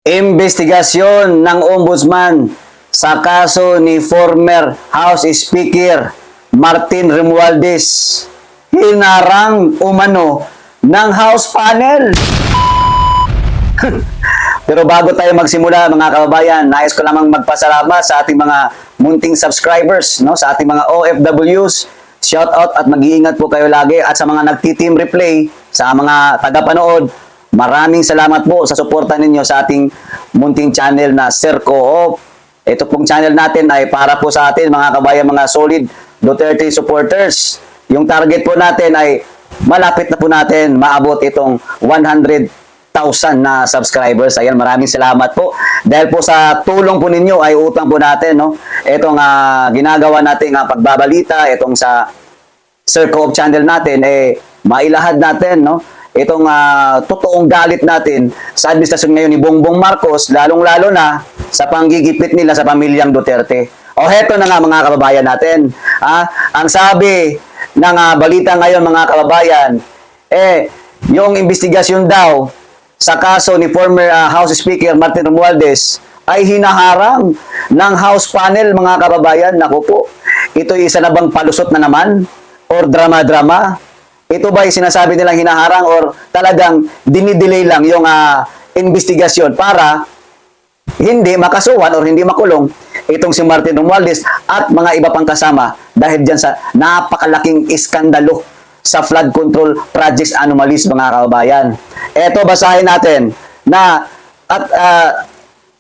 Investigasyon ng Ombudsman sa kaso ni former House Speaker Martin Romualdez. Hinarang umano ng House panel. Pero bago tayo magsimula mga kababayan, nais ko lamang magpasalamat sa ating mga munting subscribers, no? Sa ating mga OFWs. Shout out at mag-iingat po kayo lagi, at sa mga nagti-team replay, sa mga tagapanood, maraming salamat po sa suporta ninyo sa ating munting channel na Sir Co-op. Ito pong channel natin ay para po sa atin mga kabayan, mga solid Duterte supporters. Yung target po natin ay malapit na po natin maabot itong 100,000 na subscribers. Ayan, maraming salamat po. Dahil po sa tulong po ninyo ay utang po natin, no? Itong ginagawa natin pagbabalita, itong sa Sir Co-op channel natin, mailahad natin, no? Itong totoong galit natin sa administrasyon ngayon ni Bongbong Marcos, lalong-lalo na sa panggigipit nila sa pamilyang Duterte. O heto na nga mga kababayan natin. Ang sabi ng balita ngayon mga kababayan, yung investigasyon daw sa kaso ni former House Speaker Martin Romualdez ay hinaharang ng House panel mga kababayan. Naku po, ito isa na bang palusot na naman? Or drama-drama? Ito ba yung sinasabi nilang hinaharang or talagang dinidelay lang yung investigasyon para hindi makasuhan or hindi makulong itong si Martin Romualdez at mga iba pang kasama dahil dyan sa napakalaking iskandalo sa flood control projects anomalies mga kababayan. Ito basahin natin na at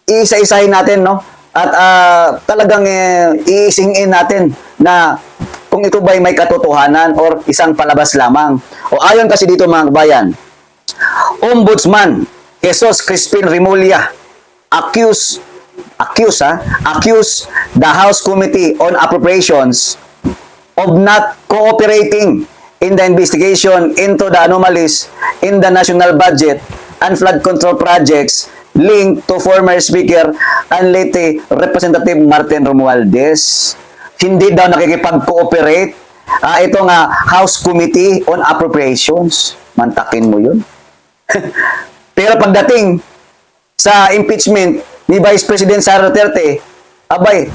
isa-isahin natin, no? At talagang iisingin natin na kung ito ba'y may katotohanan or isang palabas lamang. O ayon kasi dito mga kabayan, Ombudsman Jesus Crispin Remulla accuse the House Committee on Appropriations of not cooperating in the investigation into the anomalies in the national budget and flood control projects linked to former Speaker and late Representative Martin Romualdez. Hindi daw nakikipag-cooperate itong House Committee on Appropriations. Mantakin mo yun. Pero pagdating sa impeachment ni Vice President Sara Duterte, abay,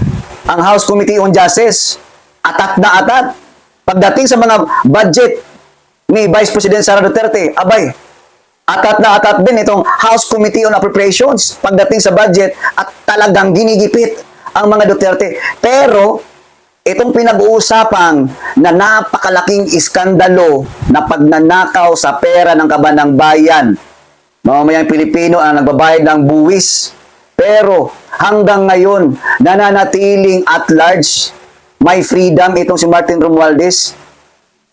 ang House Committee on Justice, atat na atat. Pagdating sa mga budget ni Vice President Sara Duterte, abay, atat na atat din itong House Committee on Appropriations pagdating sa budget at talagang ginigipit ang mga Duterte. Pero, itong pinag-uusapang na napakalaking iskandalo na pagnanakaw sa pera ng kaban bayan, mamamayang Pilipino ang nagbabayad ng buwis, pero hanggang ngayon, nananatiling at large, may freedom itong si Martin Romualdez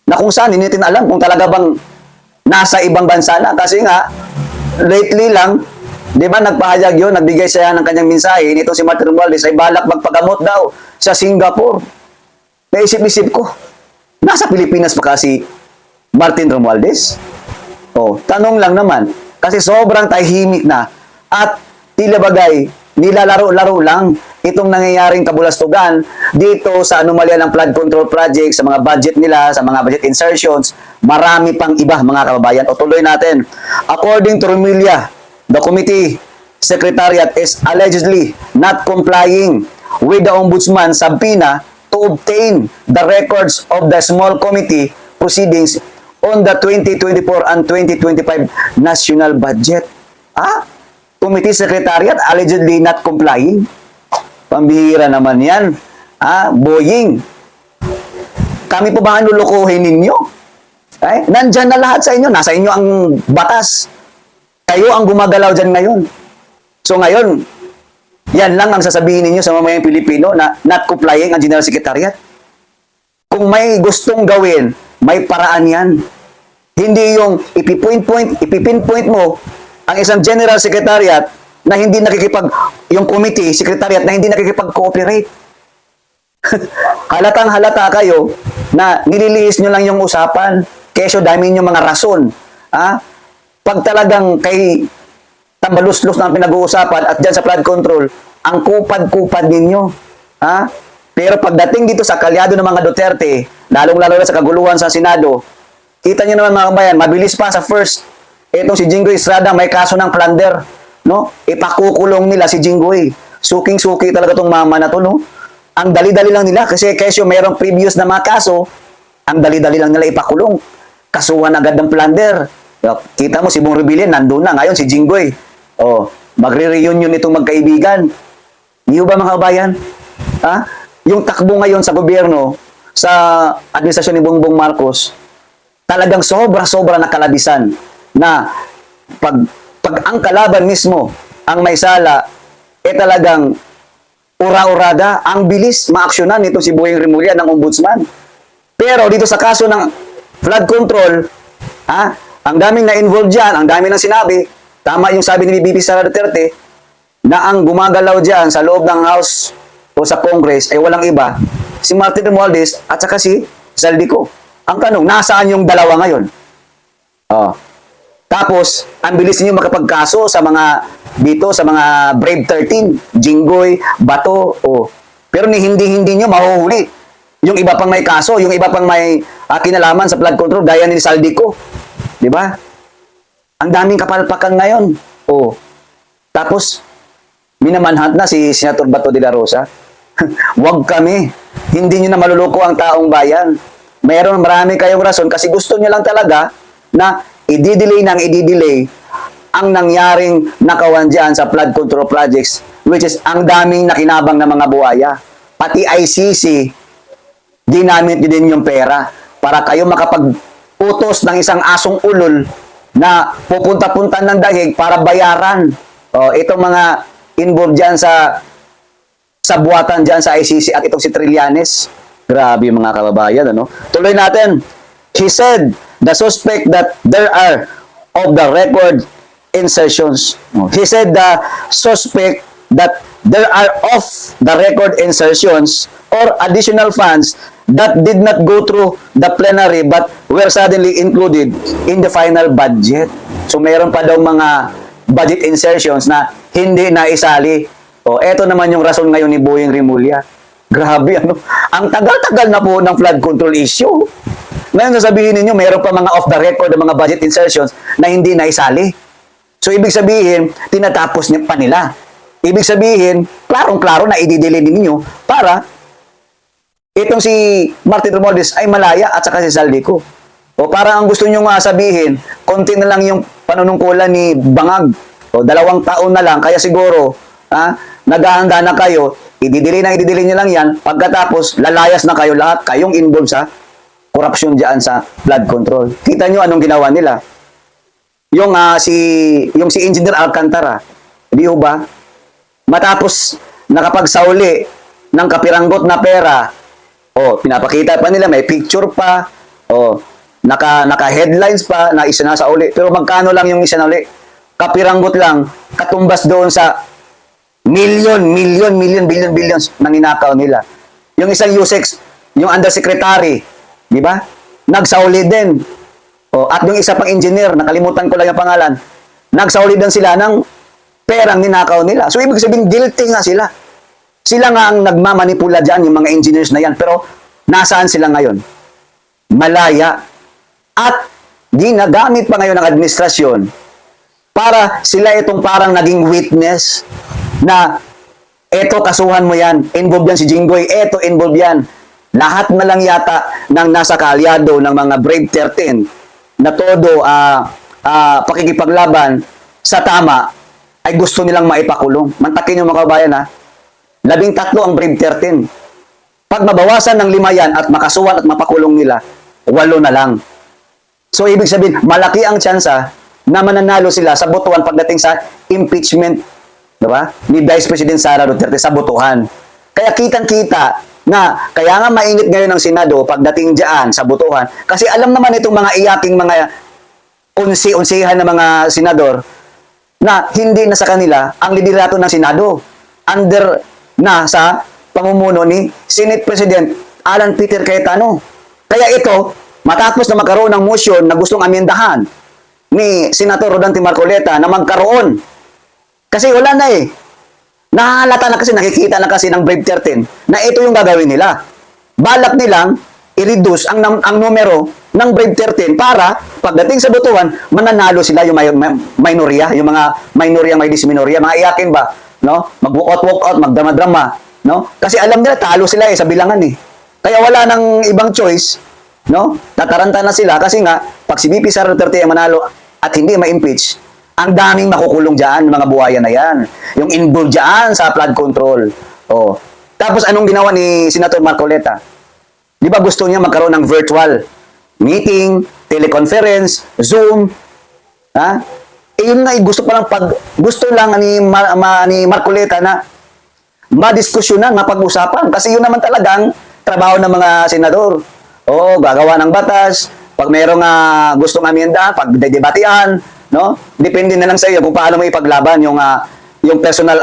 na kung saan hindi natin alam kung talaga bang nasa ibang bansa na. Kasi nga, lately lang, di ba nagpahayag yun, nagbigay siya ng kanyang mensahe, itong si Martin Romualdez ay balak magpagamot daw sa Singapore. Naisip-isip ko, nasa Pilipinas pa kasi Martin Romualdez? Tanong lang naman, kasi sobrang tahimik na at tila bagay, nilalaro-laro lang itong nangyayaring kabulastugan dito sa anomalya ng flood control project, sa mga budget nila, sa mga budget insertions, marami pang iba mga kababayan. O tuloy natin. According to Remulla, the committee secretariat is allegedly not complying with the Ombudsman subpoena to obtain the records of the small committee proceedings on the 2024 and 2025 national budget. Committee Secretariat allegedly not complying. Pambihira naman yan. Boying. Kami po ba ang lulukuhin ninyo? Nandyan na lahat sa inyo. Nasa inyo ang batas. Kayo ang gumagalaw dyan ngayon. So ngayon, yan lang ang sasabihin ninyo sa mamayang Pilipino na not complying ang General Secretariat. Kung may gustong gawin, may paraan yan. Hindi yung ipipinpoint mo ang isang General Secretariat na hindi yung committee secretariat na hindi nakikipag-cooperate. Halatang-halata kayo na nililihis nyo lang yung usapan, kesyo dami nyo mga rason. Pag talagang kay tambaluslos na ang pinag-uusapan at dyan sa flood control, ang kupad-kupad ninyo. Pero pagdating dito sa kalyado ng mga Duterte, lalong-lalo na sa kaguluhan sa Senado, kita nyo naman mga kabayan, mabilis pa sa first. Itong si Jingo Estrada may kaso ng plunder. no? Ipakukulong nila si Jinggoy. Suking-suki talaga tong mama na to, no? Ang dali-dali lang nila kasi kesyo mayroong previous na mga kaso, ang dali-dali lang nila ipakulong. Kasuhan agad ng plunder. Kita mo si Bong Revilla nandun na ngayon si Jinggoy. Oh, magre-reunion itong magkaibigan. Niyo ba mga kabayan? Ha? Yung takbo ngayon sa gobyerno, sa administrasyon ni Bongbong Marcos, talagang sobra-sobra na kalabisan na pag ang kalaban mismo ang may sala, talagang ura-urada, ang bilis maaksyonan nito si Boyeng Remulla ng ombudsman. Pero dito sa kaso ng flood control, ang daming na-involve dyan, ang daming nang sinabi, tama yung sabi ni BP Sara Duterte, na ang gumagalaw dyan sa loob ng House o sa Congress ay walang iba, si Martin Romualdez at saka si Zaldico. Ang tanong, nasaan yung dalawa ngayon? Oh. Tapos, ang bilis niyo makapagkaso sa mga dito sa mga Brave 13, Jinggoy, Bato, pero hindi niyo mahuhuli. Yung iba pang may kaso, yung iba pang may kinalaman sa flood control gaya ni Zaldico. 'Di ba? Ang daming kapalpakan ngayon. Tapos minamanhunt na si Senator Bato de la Rosa. Huwag kami. Hindi niyo na maluloko ang taong bayan. Marami kayong rason kasi gusto niyo lang talaga na i-delay ang nangyaring nakawan dyan sa flood control projects, which is ang daming nakinabang na mga buhaya. Pati ICC, ginamit nyo din yung pera para kayo makapag-utos ng isang asong ulol na pupunta-punta ng dahig para bayaran. Itong mga involved dyan sa buwatan dyan sa ICC at itong si Trillanes. Grabe mga kababayan, ano? Tuloy natin. He said, the suspect that there are of the record insertions. He said the suspect that there are of the record insertions or additional funds that did not go through the plenary but were suddenly included in the final budget. So mayroon pa daw mga budget insertions na hindi naisali. Eto naman yung rason ngayon ni Boyeng Remulla. Grabe, ano? Ang tagal-tagal na po ng flood control issue. Ngayon sasabihin ninyo, mayroon pa mga off the record na mga budget insertions na hindi naisali. So, ibig sabihin, tinatapos niya pa nila. Ibig sabihin, klarong-klaro na i-delay ninyo para itong si Martin Romualdez ay malaya at saka si Zaldico. Parang ang gusto nyo nga sabihin, konti na lang yung panunungkulan ni Bangag. 2 taon na lang, kaya siguro, naghahanda na kayo, i-delay nyo lang yan, pagkatapos, lalayas na kayo lahat, kayong involved sa korupsyon dyan sa flood control. Kita nyo anong ginawa nila. Yung si Engineer Alcantara, di ba? Matapos nakapagsauli ng kapiranggot na pera, pinapakita pa nila, may picture pa, naka-headlines pa na isinasauli. Pero magkano lang yung isinauli? Kapiranggot lang, katumbas doon sa billions na ninakaw nila. Yung isang USEX, yung undersecretary, di ba? Nagsauli din. At yung isa pang engineer, nakalimutan ko lang yung pangalan, nagsauli din sila ng perang ninakaw nila. So, ibig sabihin, guilty nga sila. Sila nga ang nagmamanipula dyan, yung mga engineers na yan. Pero, nasaan sila ngayon? Malaya. At, ginagamit pa ngayon ng administrasyon para sila itong parang naging witness na eto kasuhan mo yan, involved yan si Jinggoy, eto involved yan. Lahat na lang yata ng nasa kaalyado ng mga Brave 13 na todo pakikipaglaban sa tama ay gusto nilang maipakulong. Mantakin yung mga kabayan 13 ang Brave 13. Pag mabawasan ng 5 yan at makasuhan at mapakulong nila, 8 na lang. So ibig sabihin, malaki ang tsansa na mananalo sila sa botohan pagdating sa impeachment, diba? Ni Vice President Sara Duterte sa botohan. Kaya kitang-kita na kaya nga mainit ngayon ang Senado pagdating diyan sa botohan kasi alam naman itong mga iyaking mga unsi-unsihan na mga senador na hindi na sa kanila ang liderato ng Senado under na sa pamumuno ni Senate President Alan Peter Cayetano. Kaya ito, matapos na magkaroon ng motion na gustong amyendahan ni Senator Rodante Marcoleta na magkaroon kasi wala na nahalata na kasi, nakikita na kasi ng Brave 13 na ito yung gagawin nila. Balak nilang i-reduce ang numero ng Brave 13 para pagdating sa botohan, mananalo sila yung minorya, yung mga minorya may disminorya, mga iyakin ba, no? Mag-walk out, magdrama-drama, no? Kasi alam nila talo sila sa bilangan eh. Kaya wala nang ibang choice, no? Tataranta na sila kasi nga pag si VP Sara Duterte ang manalo at hindi ma-impeach, ang daming makukulong diyan, mga buhayan na yan. Yung involved diyan sa flood control. Oh. Tapos anong ginawa ni Senator Marcoleta? Di ba gusto niya magkaroon ng virtual meeting, teleconference, Zoom, ha? Yun nga, gusto lang ni Marcoleta na madiskusyonan, mapag-usapan. Kasi yun naman talagang trabaho ng mga senador. Oo, gagawa ng batas, pag merong gustong amyendahan, pag dedebatean, no? Depende na lang sa iyo kung paano mo ipaglaban yung personal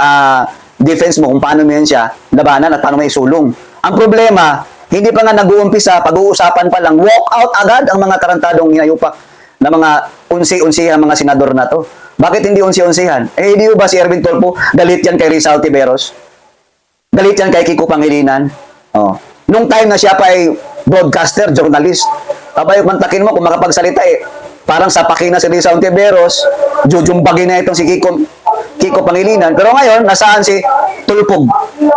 defense mo, kung paano mo yan siya labanan at paano mo isulong. Ang problema, hindi pa nga nag-uumpisa, pag-uusapan pa lang, walk out agad ang mga tarantadong hinayupak na mga unsi-unsihan mga senador na to. Bakit hindi unsi-unsihan? Di ba si Erwin Tulfo, galit yan kay Rizal Tiveros? Galit yan kay Kiko Pangilinan? Oh. Nung time na siya pa ay broadcaster, journalist, abay, mantakin mo kung makapagsalita parang sapakin na si Rizal Tiveros, jujumbagin na itong si Kiko Pangilinan. Pero ngayon, nasaan si Tulfog?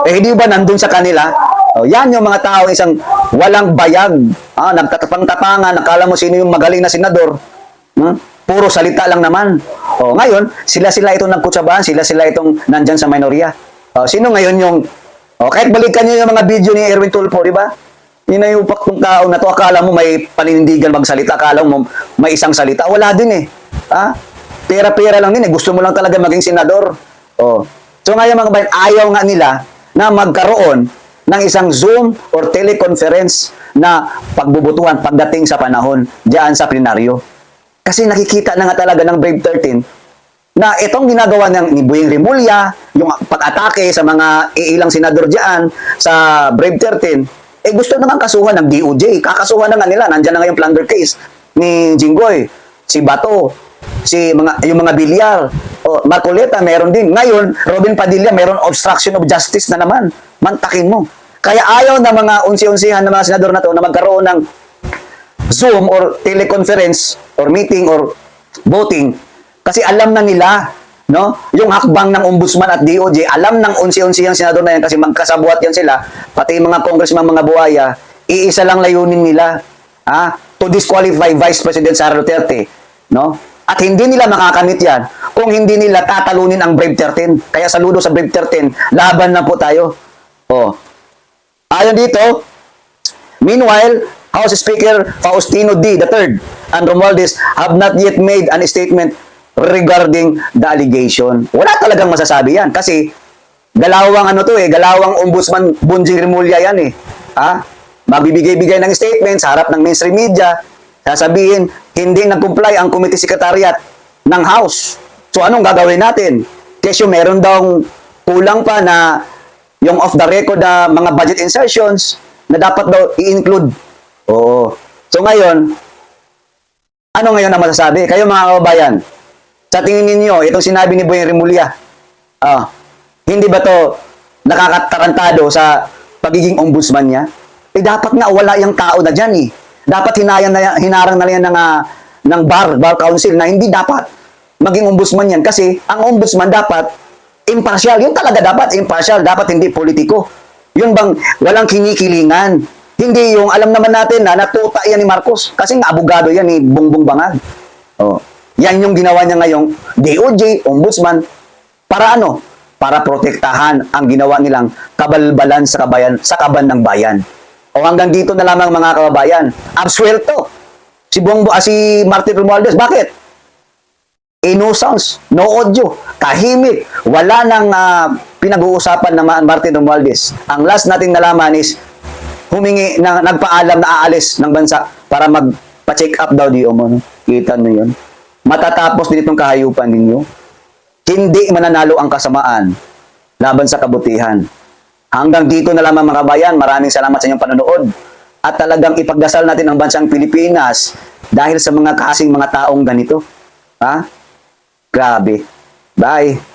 Hindi ba nandun sa kanila? Oh, yan yung mga tao isang walang bayag. Nagtatapang-tapangan, nakala mo sino yung magaling na senador. Puro salita lang naman. Oh, ngayon, sila-sila itong nagkutsabahan, sila-sila itong nandyan sa minorya. Oh, sino ngayon yung kahit balikan niyo yung mga video ni Erwin Tulfo, di ba? Hinayupak tong tao na to, akala mo may paninindigan magsalita, akala mo may isang salita. Wala din eh. Pera-pera lang din eh. Gusto mo lang talaga maging senador. Oh. So ngayon mga bayan, ayaw nga nila na magkaroon ng isang Zoom or teleconference na pagbubutuhan pagdating sa panahon diyan sa plenaryo. Kasi nakikita na nga talaga ng Brave 13 na itong ginagawa ni Boyeng Rimulya, yung pag-atake sa mga ilang senador diyan sa Brave 13, gusto naman kasuhan ng DOJ. Kakasuhan na nga nila. Nandiyan na nga yung plunder case ni Jinggoy, si Bato, yung mga Bilyar, Marcoleta, meron din. Ngayon, Robin Padilla, meron obstruction of justice na naman. Mantakin mo. Kaya ayaw na mga unsi-unsihan ng mga senador na to na magkaroon ng Zoom or teleconference or meeting or voting kasi alam na nila, no? Yung hakbang ng ombudsman at DOJ, alam ng unsi-unsihang senador na yan kasi magkasabuat yan sila, pati yung mga congressman, mga buhaya, iisa lang layunin nila, to disqualify Vice President Sara Duterte, no? At hindi nila makakamit yan kung hindi nila tatalunin ang Brave 13. Kaya saludo sa Brave 13, laban na po tayo. Ayon dito, meanwhile, House Speaker Faustino D. III and Romualdez have not yet made an statement regarding the allegation. Wala talagang masasabi yan kasi galawang galawang ombudsman Bonjing Rimulya yan magbibigay-bigay ng statement sa harap ng mainstream media, sasabihin, hindi nag-comply ang committee secretariat ng House. So anong gagawin natin? Kasi meron daw kulang pa na yung off the record na mga budget insertions na dapat daw i-include. Oo. So ngayon, ano ngayon ang masasabi? Kayo mga kababayan, sa tingin ninyo, itong sinabi ni Boyeng Rimulya, hindi ba to nakakatarantado sa pagiging ombudsman niya? Dapat nga wala yung tao na dyan Dapat hinarang na yan ng bar council na hindi dapat maging ombudsman yan kasi ang ombudsman dapat impartial. Yun talaga dapat impartial. Dapat hindi politiko. Yun bang walang kinikilingan. Hindi yung alam naman natin na natuta yan ni Marcos kasi nga abogado yan ni Bongbong Bangag. Yan yung ginawa niya ngayong DOJ, ombudsman, para ano? Para protektahan ang ginawa nilang kabalbalan sa kaban ng bayan. Hanggang dito na lamang mga kababayan. Absuelto. Si Martin Romualdez. Bakit? No sounds, no audio, tahimik, wala nang pinag-uusapan ng Martin Romualdez. Ang last nating nalaman is nagpaalam na aalis ng bansa para magpa-check up daw di mo. Kita nyo yun. Matatapos din itong kahayupan ninyo. Hindi mananalo ang kasamaan laban sa kabutihan. Hanggang dito na lamang mga kabayan. Maraming salamat sa inyong panonood. At talagang ipagdasal natin ang bansang Pilipinas dahil sa mga kasing mga taong ganito. Grabe. Bye.